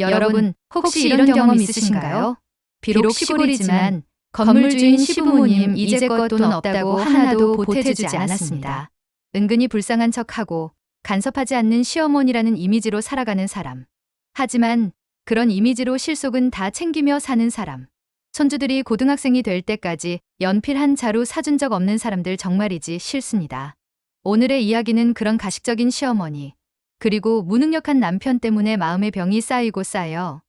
여러분, 혹시 이런 경험 있으신가요? 비록 시골이지만 건물주인 시부모님 이제껏 돈 없다고 하나도 보태주지 않았습니다. 은근히 불쌍한 척하고 간섭하지 않는 시어머니라는 이미지로 살아가는 사람. 하지만 그런 이미지로 실속은 다 챙기며 사는 사람. 손주들이 고등학생이 될 때까지 연필 한 자루 사준 적 없는 사람들 정말이지 싫습니다. 오늘의 이야기는 그런 가식적인 시어머니, 그리고 무능력한 남편 때문에 마음의 병이 쌓이고 쌓여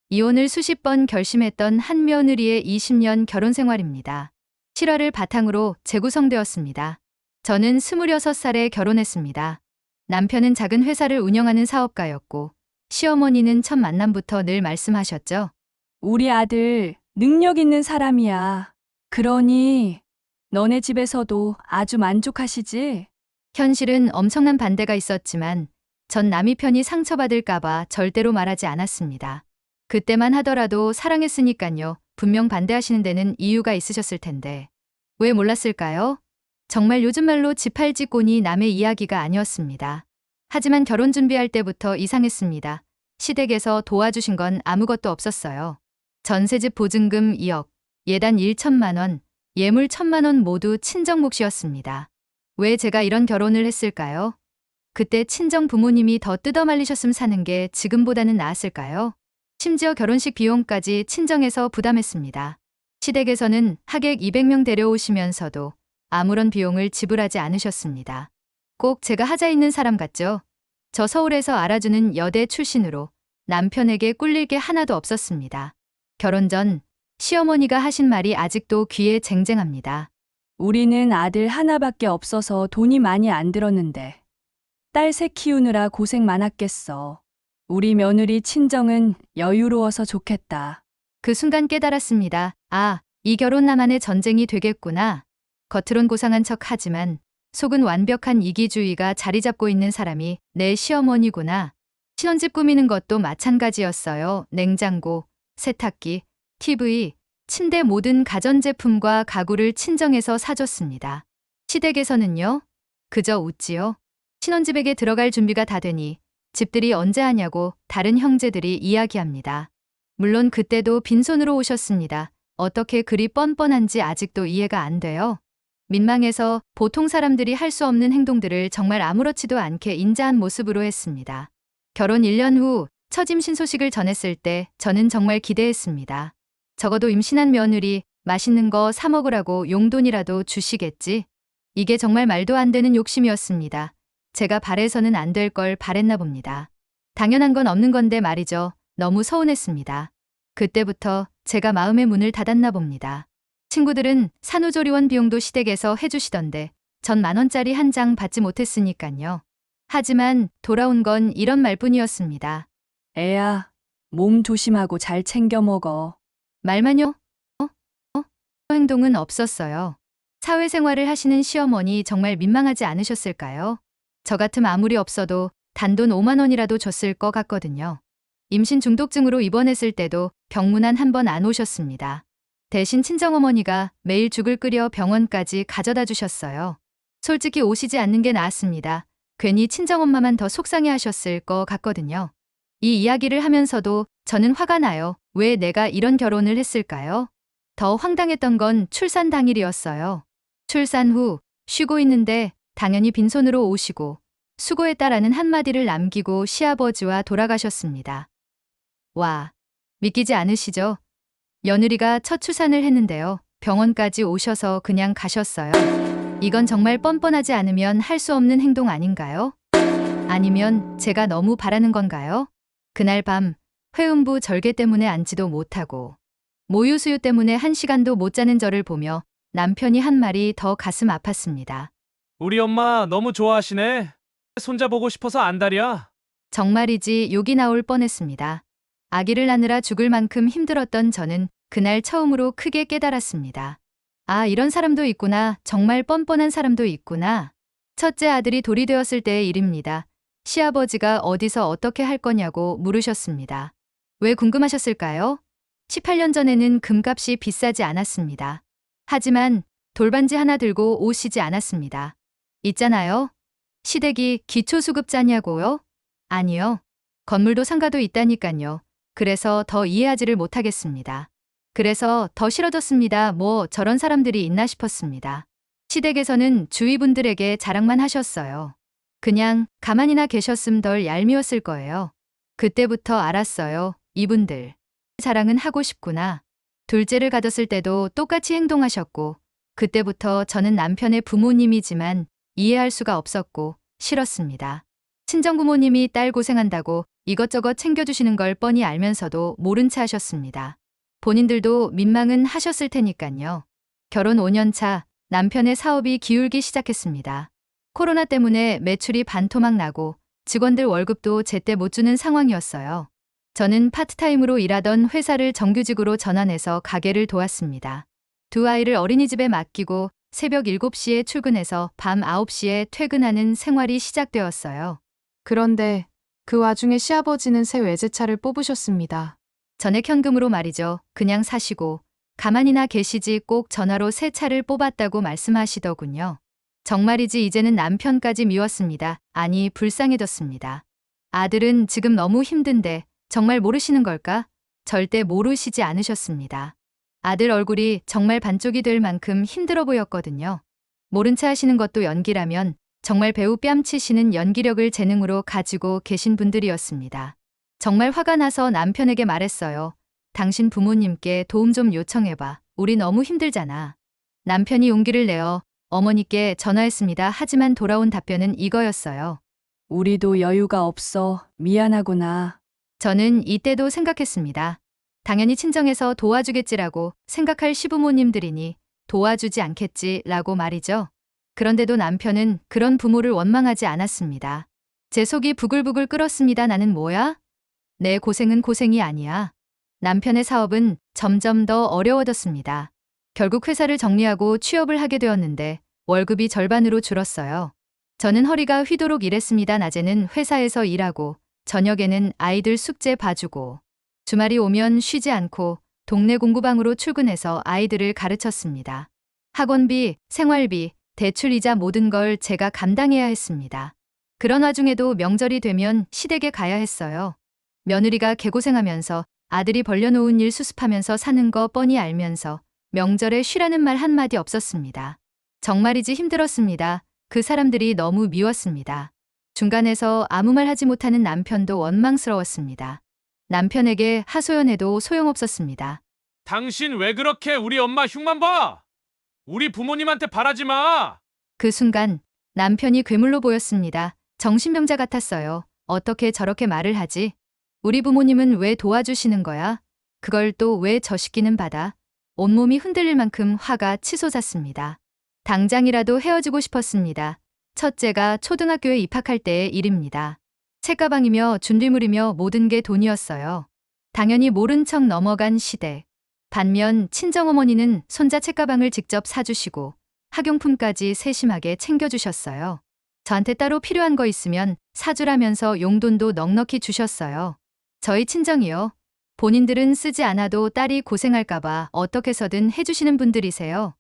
이혼을 수십 번 결심했던 한 며느리의 20년 결혼 생활입니다. 실화를 바탕으로 재구성되었습니다. 저는 26살에 결혼했습니다. 남편은 작은 회사를 운영하는 사업가였고 시어머니는 첫 만남부터 늘 말씀하셨죠. 우리 아들 능력 있는 사람이야. 그러니 너네 집에서도 아주 만족하시지? 현실은 엄청난 반대가 있었지만 전 남이 편이 상처받을까봐 절대로 말하지 않았습니다. 그때만 하더라도 사랑했으니깐요. 분명 반대하시는 데는 이유가 있으셨을 텐데. 왜 몰랐을까요? 정말 요즘 말로 지팔지꼬니 남의 이야기가 아니었습니다. 하지만 결혼 준비할 때부터 이상했습니다. 시댁에서 도와주신 건 아무것도 없었어요. 전세집 보증금 2억, 예단 1천만 원, 예물 1천만 원 모두 친정 몫이었습니다. 왜 제가 이런 결혼을 했을까요? 그때 친정 부모님이 더 뜯어말리셨음 사는 게 지금보다는 나았을까요? 심지어 결혼식 비용까지 친정에서 부담했습니다. 시댁에서는 하객 200명 데려오시면서도 아무런 비용을 지불하지 않으셨습니다. 꼭 제가 하자 있는 사람 같죠? 저 서울에서 알아주는 여대 출신으로 남편에게 꿀릴 게 하나도 없었습니다. 결혼 전 시어머니가 하신 말이 아직도 귀에 쟁쟁합니다. 우리는 아들 하나밖에 없어서 돈이 많이 안 들었는데 딸 셋 키우느라 고생 많았겠어. 우리 며느리 친정은 여유로워서 좋겠다. 그 순간 깨달았습니다. 아, 이 결혼 나만의 전쟁이 되겠구나. 겉으론 고상한 척 하지만 속은 완벽한 이기주의가 자리 잡고 있는 사람이 내 시어머니구나. 신혼집 꾸미는 것도 마찬가지였어요. 냉장고, 세탁기, TV, 침대 모든 가전제품과 가구를 친정에서 사줬습니다. 시댁에서는요? 그저 웃지요. 신혼집에게 들어갈 준비가 다 되니 집들이 언제 하냐고 다른 형제들이 이야기합니다. 물론 그때도 빈손으로 오셨습니다. 어떻게 그리 뻔뻔한지 아직도 이해가 안 돼요. 민망해서 보통 사람들이 할 수 없는 행동들을 정말 아무렇지도 않게 인자한 모습으로 했습니다. 결혼 1년 후 첫 임신 소식을 전했을 때 저는 정말 기대했습니다. 적어도 임신한 며느리 맛있는 거 사 먹으라고 용돈이라도 주시겠지. 이게 정말 말도 안 되는 욕심이었습니다. 제가 바래서는 안 될 걸 바랬나 봅니다. 당연한 건 없는 건데 말이죠. 너무 서운했습니다. 그때부터 제가 마음의 문을 닫았나 봅니다. 친구들은 산후조리원 비용도 시댁에서 해주시던데 전 10,000원짜리 한 장 받지 못했으니깐요. 하지만 돌아온 건 이런 말뿐이었습니다. 애야, 몸 조심하고 잘 챙겨 먹어. 말만요? 행동은 없었어요. 사회생활을 하시는 시어머니 정말 민망하지 않으셨을까요? 저 같으면 아무리 없어도 단돈 5만 원이라도 줬을 것 같거든요. 임신 중독증으로 입원했을 때도 병문안 한 번 안 오셨습니다. 대신 친정어머니가 매일 죽을 끓여 병원까지 가져다 주셨어요. 솔직히 오시지 않는 게 나았습니다. 괜히 친정엄마만 더 속상해 하셨을 것 같거든요. 이 이야기를 하면서도 저는 화가 나요. 왜 내가 이런 결혼을 했을까요? 더 황당했던 건 출산 당일이었어요. 출산 후 쉬고 있는데 당연히 빈손으로 오시고 수고했다라는 한마디를 남기고 시아버지와 돌아가셨습니다. 와, 믿기지 않으시죠? 며느리가 첫 출산을 했는데요. 병원까지 오셔서 그냥 가셨어요. 이건 정말 뻔뻔하지 않으면 할 수 없는 행동 아닌가요? 아니면 제가 너무 바라는 건가요? 그날 밤 회음부 절개 때문에 앉지도 못하고 모유수유 때문에 1시간도 못 자는 저를 보며 남편이 한 말이 더 가슴 아팠습니다. 우리 엄마 너무 좋아하시네. 손자 보고 싶어서 안달이야. 정말이지 욕이 나올 뻔했습니다. 아기를 낳느라 죽을 만큼 힘들었던 저는 그날 처음으로 크게 깨달았습니다. 아, 이런 사람도 있구나. 정말 뻔뻔한 사람도 있구나. 첫째 아들이 돌이 되었을 때의 일입니다. 시아버지가 어디서 어떻게 할 거냐고 물으셨습니다. 왜 궁금하셨을까요? 18년 전에는 금값이 비싸지 않았습니다. 하지만 돌반지 하나 들고 오시지 않았습니다. 있잖아요. 시댁이 기초수급자냐고요? 아니요. 건물도 상가도 있다니깐요. 그래서 더 이해하지를 못하겠습니다. 그래서 더 싫어졌습니다. 뭐 저런 사람들이 있나 싶었습니다. 시댁에서는 주위 분들에게 자랑만 하셨어요. 그냥 가만히나 계셨음 덜 얄미웠을 거예요. 그때부터 알았어요. 이분들. 자랑은 하고 싶구나. 둘째를 가졌을 때도 똑같이 행동하셨고, 그때부터 저는 남편의 부모님이지만 이해할 수가 없었고 싫었습니다. 친정부모님이 딸 고생한다고 이것저것 챙겨주시는 걸 뻔히 알면서도 모른 체 하셨습니다. 본인들도 민망은 하셨을 테니까요. 결혼 5년 차 남편의 사업이 기울기 시작했습니다. 코로나 때문에 매출이 반토막 나고 직원들 월급도 제때 못 주는 상황이었어요. 저는 파트타임으로 일하던 회사를 정규직으로 전환해서 가게를 도왔습니다. 두 아이를 어린이집에 맡기고 새벽 7시에 출근해서 밤 9시에 퇴근하는 생활이 시작되었어요. 그런데 그 와중에 시아버지는 새 외제차를 뽑으셨습니다. 전액 현금으로 말이죠. 그냥 사시고 가만히나 계시지 꼭 전화로 새 차를 뽑았다고 말씀하시더군요. 정말이지 이제는 남편까지 미웠습니다. 아니 불쌍해졌습니다. 아들은 지금 너무 힘든데 정말 모르시는 걸까? 절대 모르시지 않으셨습니다. 아들 얼굴이 정말 반쪽이 될 만큼 힘들어 보였거든요. 모른 체 하시는 것도 연기라면 정말 배우 뺨치시는 연기력을 재능으로 가지고 계신 분들이었습니다. 정말 화가 나서 남편에게 말했어요. 당신 부모님께 도움 좀 요청해봐. 우리 너무 힘들잖아. 남편이 용기를 내어 어머니께 전화했습니다. 하지만 돌아온 답변은 이거였어요. 우리도 여유가 없어. 미안하구나. 저는 이때도 생각했습니다. 당연히 친정에서 도와주겠지라고 생각할 시부모님들이니 도와주지 않겠지라고 말이죠. 그런데도 남편은 그런 부모를 원망하지 않았습니다. 제 속이 부글부글 끓었습니다. 나는 뭐야? 내 고생은 고생이 아니야. 남편의 사업은 점점 더 어려워졌습니다. 결국 회사를 정리하고 취업을 하게 되었는데 월급이 절반으로 줄었어요. 저는 허리가 휘도록 일했습니다. 낮에는 회사에서 일하고 저녁에는 아이들 숙제 봐주고 주말이 오면 쉬지 않고 동네 공구방으로 출근해서 아이들을 가르쳤습니다. 학원비, 생활비, 대출이자 모든 걸 제가 감당해야 했습니다. 그런 와중에도 명절이 되면 시댁에 가야 했어요. 며느리가 개고생하면서 아들이 벌려놓은 일 수습하면서 사는 거 뻔히 알면서 명절에 쉬라는 말 한마디 없었습니다. 정말이지 힘들었습니다. 그 사람들이 너무 미웠습니다. 중간에서 아무 말 하지 못하는 남편도 원망스러웠습니다. 남편에게 하소연해도 소용없었습니다. 당신 왜 그렇게 우리 엄마 흉만 봐? 우리 부모님한테 바라지 마. 그 순간 남편이 괴물로 보였습니다. 정신병자 같았어요. 어떻게 저렇게 말을 하지? 우리 부모님은 왜 도와주시는 거야? 그걸 또 왜 저 시키는 받아? 온몸이 흔들릴 만큼 화가 치솟았습니다. 당장이라도 헤어지고 싶었습니다. 첫째가 초등학교에 입학할 때의 일입니다. 책가방이며 준비물이며 모든 게 돈이었어요. 당연히 모른 척 넘어간 시대. 반면 친정어머니는 손자 책가방을 직접 사주시고 학용품까지 세심하게 챙겨주셨어요. 저한테 따로 필요한 거 있으면 사주라면서 용돈도 넉넉히 주셨어요. 저희 친정이요. 본인들은 쓰지 않아도 딸이 고생할까봐 어떻게 해서든 해주시는 분들이세요.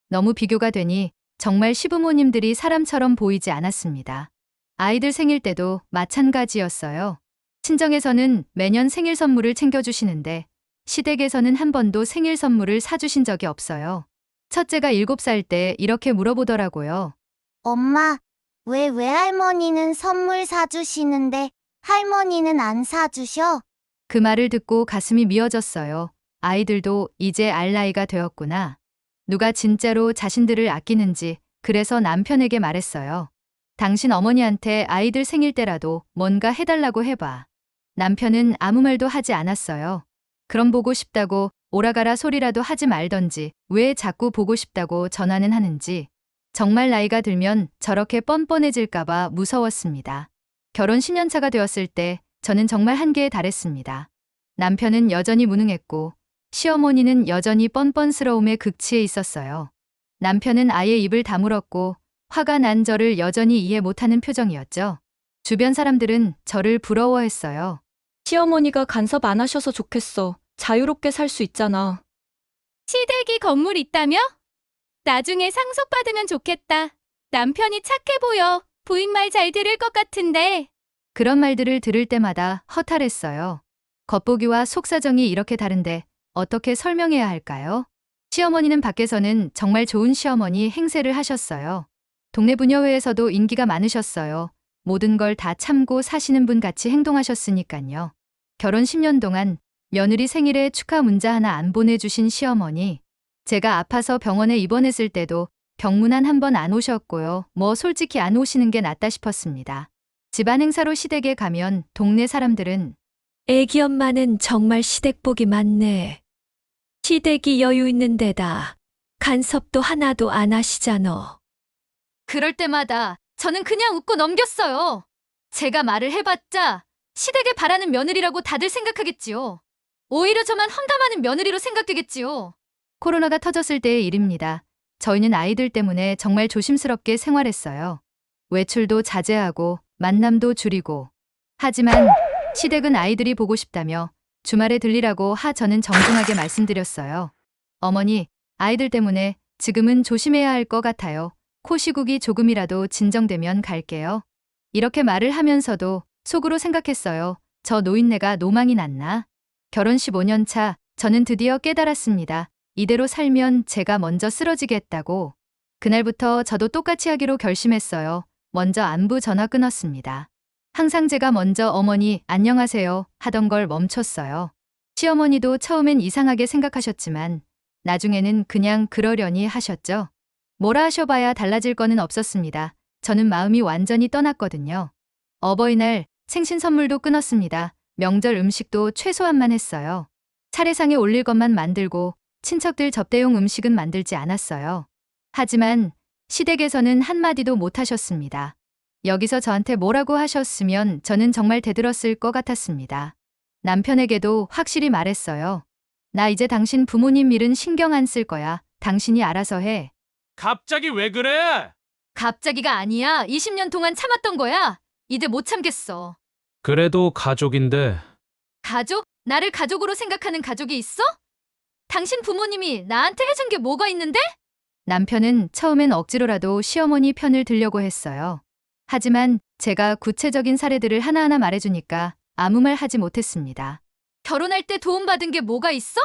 너무 비교가 되니 정말 시부모님들이 사람처럼 보이지 않았습니다. 아이들 생일 때도 마찬가지였어요. 친정에서는 매년 생일 선물을 챙겨주시는데 시댁에서는 한 번도 생일 선물을 사주신 적이 없어요. 첫째가 7살 때 이렇게 물어보더라고요. 엄마, 왜 외할머니는 선물 사주시는데 할머니는 안 사주셔? 그 말을 듣고 가슴이 미어졌어요. 아이들도 이제 알 나이가 되었구나. 누가 진짜로 자신들을 아끼는지 그래서 남편에게 말했어요. 당신 어머니한테 아이들 생일 때라도 뭔가 해달라고 해봐. 남편은 아무 말도 하지 않았어요. 그럼 보고 싶다고 오라가라 소리라도 하지 말던지 왜 자꾸 보고 싶다고 전화는 하는지. 정말 나이가 들면 저렇게 뻔뻔해질까봐 무서웠습니다. 결혼 10년 차가 되었을 때 저는 정말 한계에 달했습니다. 남편은 여전히 무능했고 시어머니는 여전히 뻔뻔스러움에 극치에 있었어요. 남편은 아예 입을 다물었고 화가 난 저를 여전히 이해 못하는 표정이었죠. 주변 사람들은 저를 부러워했어요. 시어머니가 간섭 안 하셔서 좋겠어. 자유롭게 살 수 있잖아. 시댁이 건물 있다며? 나중에 상속받으면 좋겠다. 남편이 착해 보여. 부인 말 잘 들을 것 같은데. 그런 말들을 들을 때마다 허탈했어요. 겉보기와 속사정이 이렇게 다른데 어떻게 설명해야 할까요? 시어머니는 밖에서는 정말 좋은 시어머니 행세를 하셨어요. 동네 부녀회에서도 인기가 많으셨어요. 모든 걸 다 참고 사시는 분 같이 행동하셨으니까요. 결혼 10년 동안 며느리 생일에 축하 문자 하나 안 보내주신 시어머니. 제가 아파서 병원에 입원했을 때도 병문안 한 번 안 오셨고요. 뭐 솔직히 안 오시는 게 낫다 싶었습니다. 집안 행사로 시댁에 가면 동네 사람들은 애기 엄마는 정말 시댁복이 많네. 시댁이 여유 있는 데다 간섭도 하나도 안 하시잖아. 그럴 때마다 저는 그냥 웃고 넘겼어요. 제가 말을 해봤자 시댁에 바라는 며느리라고 다들 생각하겠지요. 오히려 저만 험담하는 며느리로 생각되겠지요. 코로나가 터졌을 때의 일입니다. 저희는 아이들 때문에 정말 조심스럽게 생활했어요. 외출도 자제하고 만남도 줄이고. 하지만 시댁은 아이들이 보고 싶다며 주말에 들리라고 저는 정중하게 말씀드렸어요. 어머니, 아이들 때문에 지금은 조심해야 할 것 같아요. 코 시국이 조금이라도 진정되면 갈게요. 이렇게 말을 하면서도 속으로 생각했어요. 저 노인네가 노망이 났나? 결혼 15년 차, 저는 드디어 깨달았습니다. 이대로 살면 제가 먼저 쓰러지겠다고. 그날부터 저도 똑같이 하기로 결심했어요. 먼저 안부 전화 끊었습니다. 항상 제가 먼저 어머니 안녕하세요 하던 걸 멈췄어요. 시어머니도 처음엔 이상하게 생각하셨지만 나중에는 그냥 그러려니 하셨죠. 뭐라 하셔봐야 달라질 거는 없었습니다. 저는 마음이 완전히 떠났거든요. 어버이날 생신 선물도 끊었습니다. 명절 음식도 최소한만 했어요. 차례상에 올릴 것만 만들고 친척들 접대용 음식은 만들지 않았어요. 하지만 시댁에서는 한마디도 못 하셨습니다. 여기서 저한테 뭐라고 하셨으면 저는 정말 대들었을 것 같았습니다. 남편에게도 확실히 말했어요. 나 이제 당신 부모님 일은 신경 안 쓸 거야. 당신이 알아서 해. 갑자기 왜 그래? 갑자기가 아니야. 20년 동안 참았던 거야. 이제 못 참겠어. 그래도 가족인데. 가족? 나를 가족으로 생각하는 가족이 있어? 당신 부모님이 나한테 해준 게 뭐가 있는데? 남편은 처음엔 억지로라도 시어머니 편을 들려고 했어요. 하지만 제가 구체적인 사례들을 하나하나 말해주니까 아무 말 하지 못했습니다. 결혼할 때 도움받은 게 뭐가 있어?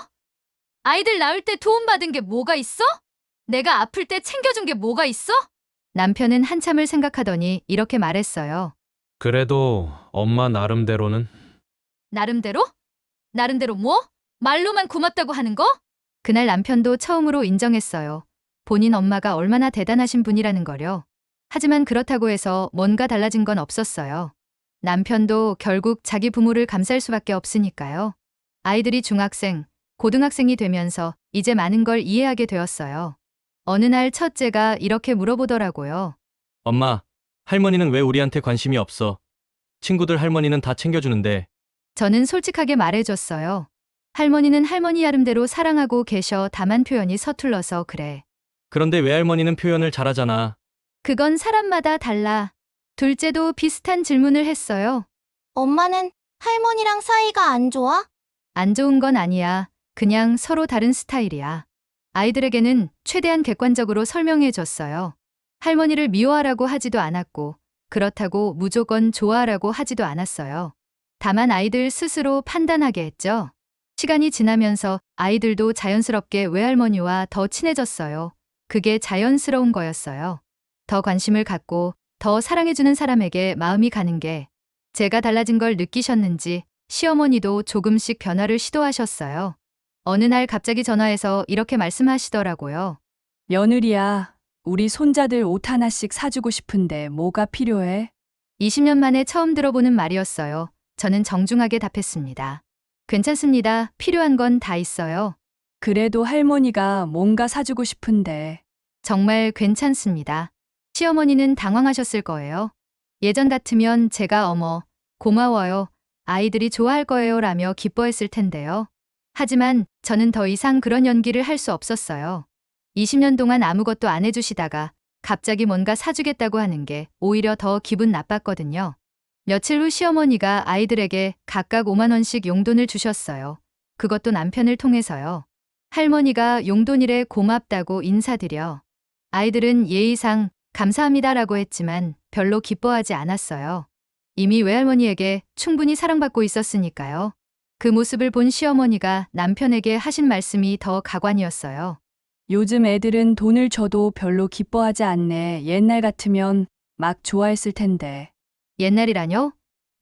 아이들 낳을 때 도움받은 게 뭐가 있어? 내가 아플 때 챙겨준 게 뭐가 있어? 남편은 한참을 생각하더니 이렇게 말했어요. 그래도 엄마 나름대로는. 나름대로? 나름대로 뭐? 말로만 고맙다고 하는 거? 그날 남편도 처음으로 인정했어요. 본인 엄마가 얼마나 대단하신 분이라는 거요. 하지만 그렇다고 해서 뭔가 달라진 건 없었어요. 남편도 결국 자기 부모를 감쌀 수밖에 없으니까요. 아이들이 중학생, 고등학생이 되면서 이제 많은 걸 이해하게 되었어요. 어느 날 첫째가 이렇게 물어보더라고요. 엄마, 할머니는 왜 우리한테 관심이 없어? 친구들 할머니는 다 챙겨주는데. 저는 솔직하게 말해줬어요. 할머니는 할머니 나름대로 사랑하고 계셔. 다만 표현이 서툴러서 그래. 그런데 외할머니는 표현을 잘하잖아. 그건 사람마다 달라. 둘째도 비슷한 질문을 했어요. 엄마는 할머니랑 사이가 안 좋아? 안 좋은 건 아니야. 그냥 서로 다른 스타일이야. 아이들에게는 최대한 객관적으로 설명해 줬어요. 할머니를 미워하라고 하지도 않았고, 그렇다고 무조건 좋아하라고 하지도 않았어요. 다만 아이들 스스로 판단하게 했죠. 시간이 지나면서 아이들도 자연스럽게 외할머니와 더 친해졌어요. 그게 자연스러운 거였어요. 더 관심을 갖고 더 사랑해주는 사람에게 마음이 가는 게 제가 달라진 걸 느끼셨는지 시어머니도 조금씩 변화를 시도하셨어요. 어느 날 갑자기 전화해서 이렇게 말씀하시더라고요. 며느리야, 우리 손자들 옷 하나씩 사주고 싶은데 뭐가 필요해? 20년 만에 처음 들어보는 말이었어요. 저는 정중하게 답했습니다. 괜찮습니다. 필요한 건 다 있어요. 그래도 할머니가 뭔가 사주고 싶은데. 정말 괜찮습니다. 시어머니는 당황하셨을 거예요. 예전 같으면 제가 어머, 고마워요. 아이들이 좋아할 거예요 라며 기뻐했을 텐데요. 하지만 저는 더 이상 그런 연기를 할 수 없었어요. 20년 동안 아무것도 안 해주시다가 갑자기 뭔가 사주겠다고 하는 게 오히려 더 기분 나빴거든요. 며칠 후 시어머니가 아이들에게 각각 5만 원씩 용돈을 주셨어요. 그것도 남편을 통해서요. 할머니가 용돈이래 고맙다고 인사드려. 아이들은 예의상 감사합니다라고 했지만 별로 기뻐하지 않았어요. 이미 외할머니에게 충분히 사랑받고 있었으니까요. 그 모습을 본 시어머니가 남편에게 하신 말씀이 더 가관이었어요. 요즘 애들은 돈을 줘도 별로 기뻐하지 않네. 옛날 같으면 막 좋아했을 텐데. 옛날이라뇨?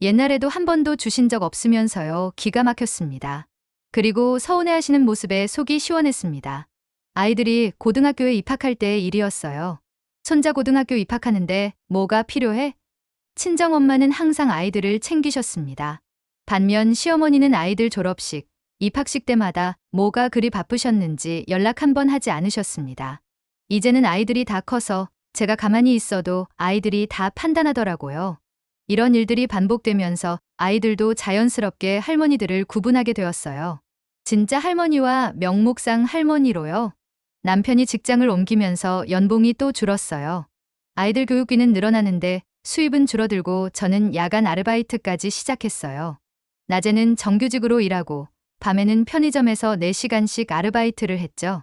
옛날에도 한 번도 주신 적 없으면서요. 기가 막혔습니다. 그리고 서운해하시는 모습에 속이 시원했습니다. 아이들이 고등학교에 입학할 때의 일이었어요. 손자 고등학교 입학하는데 뭐가 필요해? 친정엄마는 항상 아이들을 챙기셨습니다. 반면 시어머니는 아이들 졸업식, 입학식 때마다 뭐가 그리 바쁘셨는지 연락 한 번 하지 않으셨습니다. 이제는 아이들이 다 커서 제가 가만히 있어도 아이들이 다 판단하더라고요. 이런 일들이 반복되면서 아이들도 자연스럽게 할머니들을 구분하게 되었어요. 진짜 할머니와 명목상 할머니로요. 남편이 직장을 옮기면서 연봉이 또 줄었어요. 아이들 교육비는 늘어나는데 수입은 줄어들고 저는 야간 아르바이트까지 시작했어요. 낮에는 정규직으로 일하고 밤에는 편의점에서 4시간씩 아르바이트를 했죠.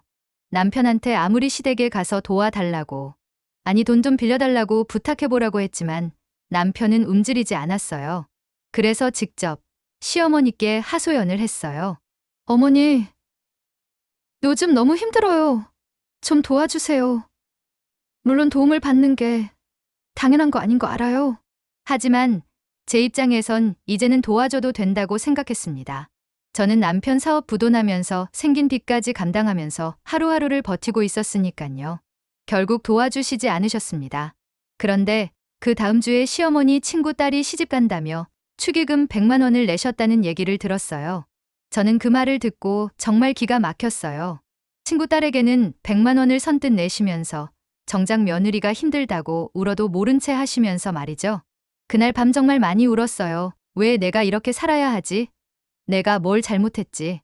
남편한테 아무리 시댁에 가서 도와달라고, 아니 돈 좀 빌려달라고 부탁해보라고 했지만 남편은 움직이지 않았어요. 그래서 직접 시어머니께 하소연을 했어요. 어머니, 요즘 너무 힘들어요. 좀 도와주세요. 물론 도움을 받는 게 당연한 거 아닌 거 알아요. 하지만 제 입장에선 이제는 도와줘도 된다고 생각했습니다. 저는 남편 사업 부도나면서 생긴 빚까지 감당하면서 하루하루를 버티고 있었으니까요. 결국 도와주시지 않으셨습니다. 그런데 그 다음 주에 시어머니 친구 딸이 시집 간다며 축의금 100만 원을 내셨다는 얘기를 들었어요. 저는 그 말을 듣고 정말 기가 막혔어요. 친구 딸에게는 100만 원을 선뜻 내시면서 정작 며느리가 힘들다고 울어도 모른 채 하시면서 말이죠. 그날 밤 정말 많이 울었어요. 왜 내가 이렇게 살아야 하지? 내가 뭘 잘못했지?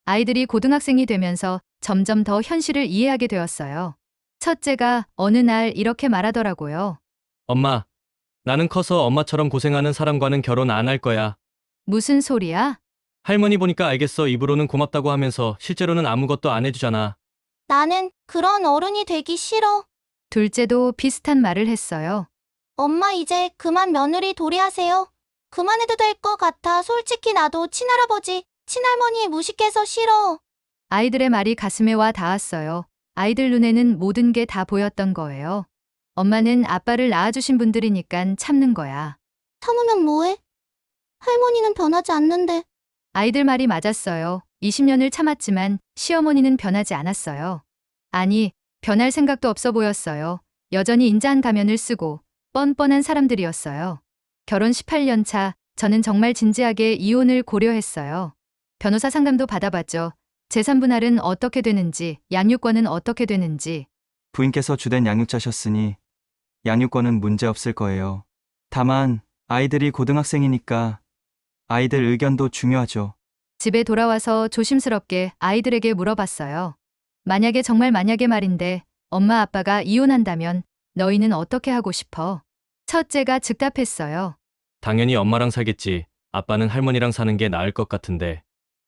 아이들이 고등학생이 되면서 점점 더 현실을 이해하게 되었어요. 첫째가 어느 날 이렇게 말하더라고요. 엄마, 나는 커서 엄마처럼 고생하는 사람과는 결혼 안 할 거야. 무슨 소리야? 할머니 보니까 알겠어. 입으로는 고맙다고 하면서 실제로는 아무것도 안 해주잖아. 나는 그런 어른이 되기 싫어. 둘째도 비슷한 말을 했어요. 엄마 이제 그만 며느리 도리하세요. 그만해도 될 것 같아. 솔직히 나도 친할아버지, 친할머니 무식해서 싫어. 아이들의 말이 가슴에 와 닿았어요. 아이들 눈에는 모든 게 다 보였던 거예요. 엄마는 아빠를 낳아주신 분들이니깐 참는 거야. 참으면 뭐해? 할머니는 변하지 않는데. 아이들 말이 맞았어요. 20년을 참았지만 시어머니는 변하지 않았어요. 아니, 변할 생각도 없어 보였어요. 여전히 인자한 가면을 쓰고 뻔뻔한 사람들이었어요. 결혼 18년 차, 저는 정말 진지하게 이혼을 고려했어요. 변호사 상담도 받아봤죠. 재산 분할은 어떻게 되는지, 양육권은 어떻게 되는지. 부인께서 주된 양육자셨으니 양육권은 문제 없을 거예요. 다만 아이들이 고등학생이니까 아이들 의견도 중요하죠. 집에 돌아와서 조심스럽게 아이들에게 물어봤어요. 만약에 정말 만약에 말인데 엄마 아빠가 이혼한다면 너희는 어떻게 하고 싶어? 첫째가 즉답했어요. 당연히 엄마랑 살겠지. 아빠는 할머니랑 사는 게 나을 것 같은데.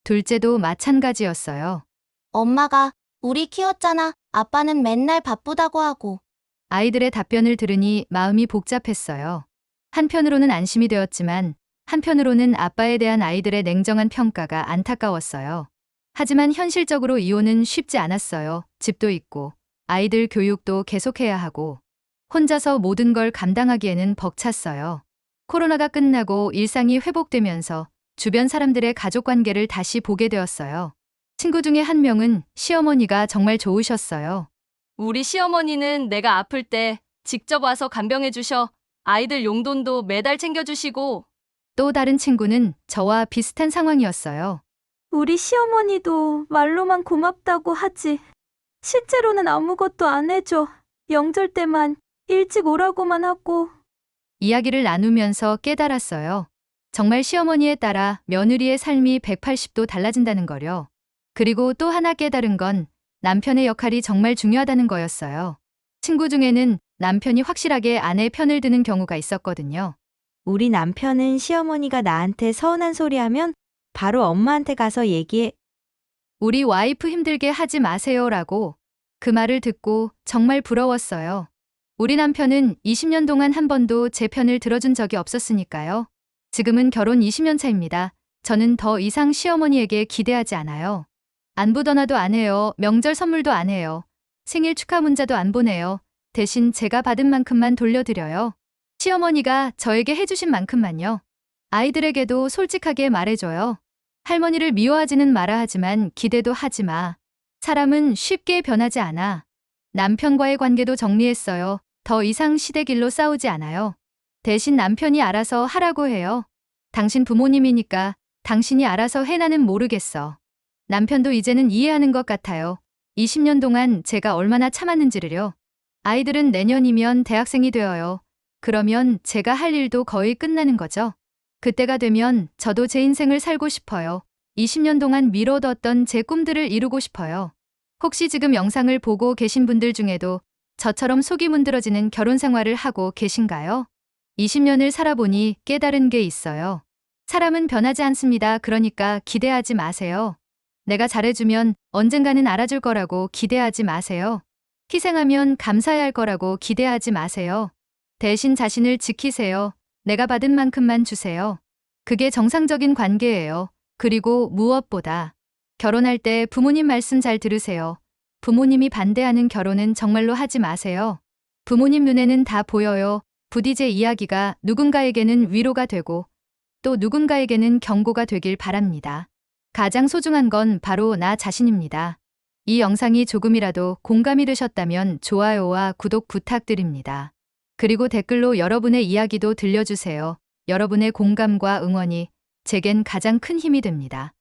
둘째도 마찬가지였어요. 엄마가 우리 키웠잖아. 아빠는 맨날 바쁘다고 하고. 아이들의 답변을 들으니 마음이 복잡했어요. 한편으로는 안심이 되었지만 한편으로는 아빠에 대한 아이들의 냉정한 평가가 안타까웠어요. 하지만 현실적으로 이혼은 쉽지 않았어요. 집도 있고 아이들 교육도 계속해야 하고 혼자서 모든 걸 감당하기에는 벅찼어요. 코로나가 끝나고 일상이 회복되면서 주변 사람들의 가족관계를 다시 보게 되었어요. 친구 중에 한 명은 시어머니가 정말 좋으셨어요. 우리 시어머니는 내가 아플 때 직접 와서 간병해 주셔. 아이들 용돈도 매달 챙겨주시고. 또 다른 친구는 저와 비슷한 상황이었어요. 우리 시어머니도 말로만 고맙다고 하지. 실제로는 아무것도 안 해줘. 명절 때만 일찍 오라고만 하고. 이야기를 나누면서 깨달았어요. 정말 시어머니에 따라 며느리의 삶이 180도 달라진다는 거요. 그리고 또 하나 깨달은 건 남편의 역할이 정말 중요하다는 거였어요. 친구 중에는 남편이 확실하게 아내 편을 드는 경우가 있었거든요. 우리 남편은 시어머니가 나한테 서운한 소리 하면 바로 엄마한테 가서 얘기해. 우리 와이프 힘들게 하지 마세요라고. 그 말을 듣고 정말 부러웠어요. 우리 남편은 20년 동안 한 번도 제 편을 들어준 적이 없었으니까요. 지금은 결혼 20년 차입니다. 저는 더 이상 시어머니에게 기대하지 않아요. 안부 전화도 안 해요. 명절 선물도 안 해요. 생일 축하 문자도 안 보내요. 대신 제가 받은 만큼만 돌려드려요. 시어머니가 저에게 해주신 만큼만요. 아이들에게도 솔직하게 말해줘요. 할머니를 미워하지는 마라 하지만 기대도 하지 마. 사람은 쉽게 변하지 않아. 남편과의 관계도 정리했어요. 더 이상 시댁일로 싸우지 않아요. 대신 남편이 알아서 하라고 해요. 당신 부모님이니까 당신이 알아서 해 나는 모르겠어. 남편도 이제는 이해하는 것 같아요. 20년 동안 제가 얼마나 참았는지를요. 아이들은 내년이면 대학생이 되어요. 그러면 제가 할 일도 거의 끝나는 거죠. 그때가 되면 저도 제 인생을 살고 싶어요. 20년 동안 미뤄뒀던 제 꿈들을 이루고 싶어요. 혹시 지금 영상을 보고 계신 분들 중에도 저처럼 속이 문드러지는 결혼 생활을 하고 계신가요? 20년을 살아보니 깨달은 게 있어요. 사람은 변하지 않습니다. 그러니까 기대하지 마세요. 내가 잘해주면 언젠가는 알아줄 거라고 기대하지 마세요. 희생하면 감사해야 할 거라고 기대하지 마세요. 대신 자신을 지키세요. 내가 받은 만큼만 주세요. 그게 정상적인 관계예요. 그리고 무엇보다 결혼할 때 부모님 말씀 잘 들으세요. 부모님이 반대하는 결혼은 정말로 하지 마세요. 부모님 눈에는 다 보여요. 부디 제 이야기가 누군가에게는 위로가 되고 또 누군가에게는 경고가 되길 바랍니다. 가장 소중한 건 바로 나 자신입니다. 이 영상이 조금이라도 공감이 되셨다면 좋아요와 구독 부탁드립니다. 그리고 댓글로 여러분의 이야기도 들려주세요. 여러분의 공감과 응원이 제겐 가장 큰 힘이 됩니다.